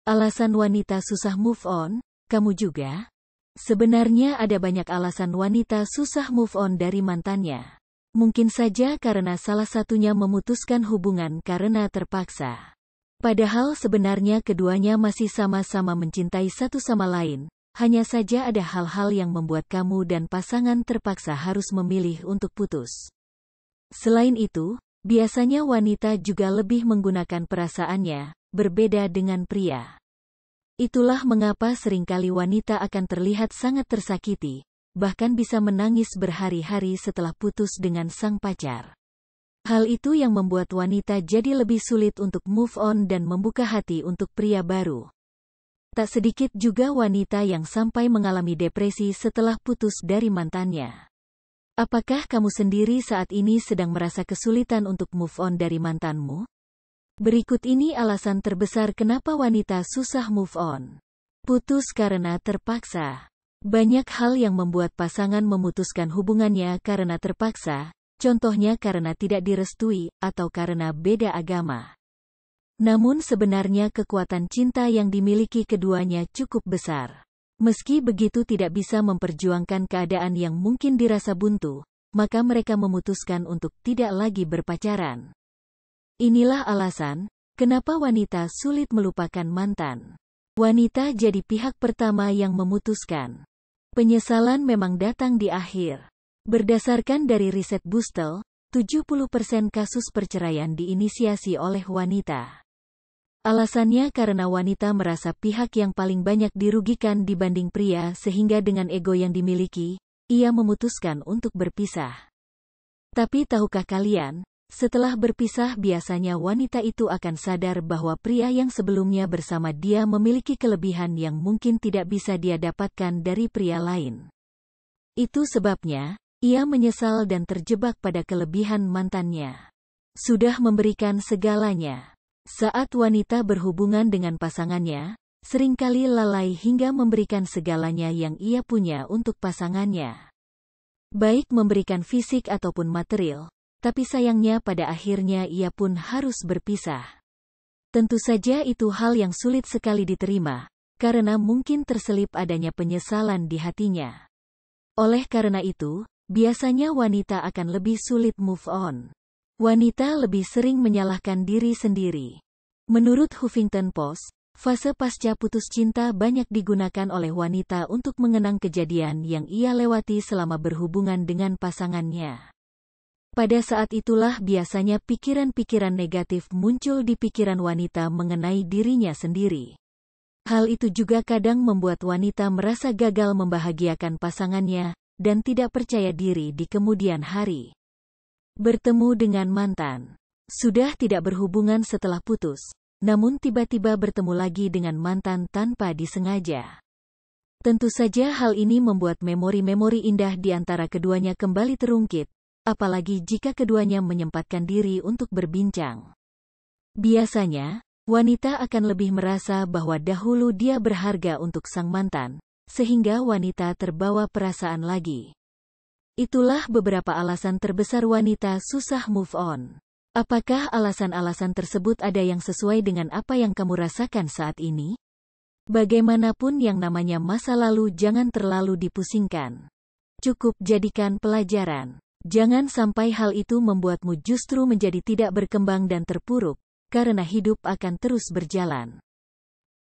Alasan wanita susah move on, kamu juga? Sebenarnya ada banyak alasan wanita susah move on dari mantannya. Mungkin saja karena salah satunya memutuskan hubungan karena terpaksa. Padahal sebenarnya keduanya masih sama-sama mencintai satu sama lain, hanya saja ada hal-hal yang membuat kamu dan pasangan terpaksa harus memilih untuk putus. Selain itu, biasanya wanita juga lebih menggunakan perasaannya, berbeda dengan pria. Itulah mengapa seringkali wanita akan terlihat sangat tersakiti, bahkan bisa menangis berhari-hari setelah putus dengan sang pacar. Hal itu yang membuat wanita jadi lebih sulit untuk move on dan membuka hati untuk pria baru. Tak sedikit juga wanita yang sampai mengalami depresi setelah putus dari mantannya. Apakah kamu sendiri saat ini sedang merasa kesulitan untuk move on dari mantanmu? Berikut ini alasan terbesar kenapa wanita susah move on. Putus karena terpaksa. Banyak hal yang membuat pasangan memutuskan hubungannya karena terpaksa, contohnya karena tidak direstui, atau karena beda agama. Namun sebenarnya kekuatan cinta yang dimiliki keduanya cukup besar. Meski begitu tidak bisa memperjuangkan keadaan yang mungkin dirasa buntu, maka mereka memutuskan untuk tidak lagi berpacaran. Inilah alasan kenapa wanita sulit melupakan mantan. Wanita jadi pihak pertama yang memutuskan. Penyesalan memang datang di akhir. Berdasarkan dari riset Bustel, 70% kasus perceraian diinisiasi oleh wanita. Alasannya karena wanita merasa pihak yang paling banyak dirugikan dibanding pria sehingga dengan ego yang dimiliki, ia memutuskan untuk berpisah. Tapi tahukah kalian, setelah berpisah biasanya wanita itu akan sadar bahwa pria yang sebelumnya bersama dia memiliki kelebihan yang mungkin tidak bisa dia dapatkan dari pria lain. Itu sebabnya, ia menyesal dan terjebak pada kelebihan mantannya. Sudah memberikan segalanya. Saat wanita berhubungan dengan pasangannya, seringkali lalai hingga memberikan segalanya yang ia punya untuk pasangannya. Baik memberikan fisik ataupun material. Tapi sayangnya pada akhirnya ia pun harus berpisah. Tentu saja itu hal yang sulit sekali diterima, karena mungkin terselip adanya penyesalan di hatinya. Oleh karena itu, biasanya wanita akan lebih sulit move on. Wanita lebih sering menyalahkan diri sendiri. Menurut Huffington Post, fase pasca putus cinta banyak digunakan oleh wanita untuk mengenang kejadian yang ia lewati selama berhubungan dengan pasangannya. Pada saat itulah biasanya pikiran-pikiran negatif muncul di pikiran wanita mengenai dirinya sendiri. Hal itu juga kadang membuat wanita merasa gagal membahagiakan pasangannya, dan tidak percaya diri di kemudian hari. Bertemu dengan mantan. Sudah tidak berhubungan setelah putus, namun tiba-tiba bertemu lagi dengan mantan tanpa disengaja. Tentu saja hal ini membuat memori-memori indah di antara keduanya kembali terungkit, apalagi jika keduanya menyempatkan diri untuk berbincang. Biasanya, wanita akan lebih merasa bahwa dahulu dia berharga untuk sang mantan, sehingga wanita terbawa perasaan lagi. Itulah beberapa alasan terbesar wanita susah move on. Apakah alasan-alasan tersebut ada yang sesuai dengan apa yang kamu rasakan saat ini? Bagaimanapun yang namanya masa lalu jangan terlalu dipusingkan. Cukup jadikan pelajaran. Jangan sampai hal itu membuatmu justru menjadi tidak berkembang dan terpuruk, karena hidup akan terus berjalan.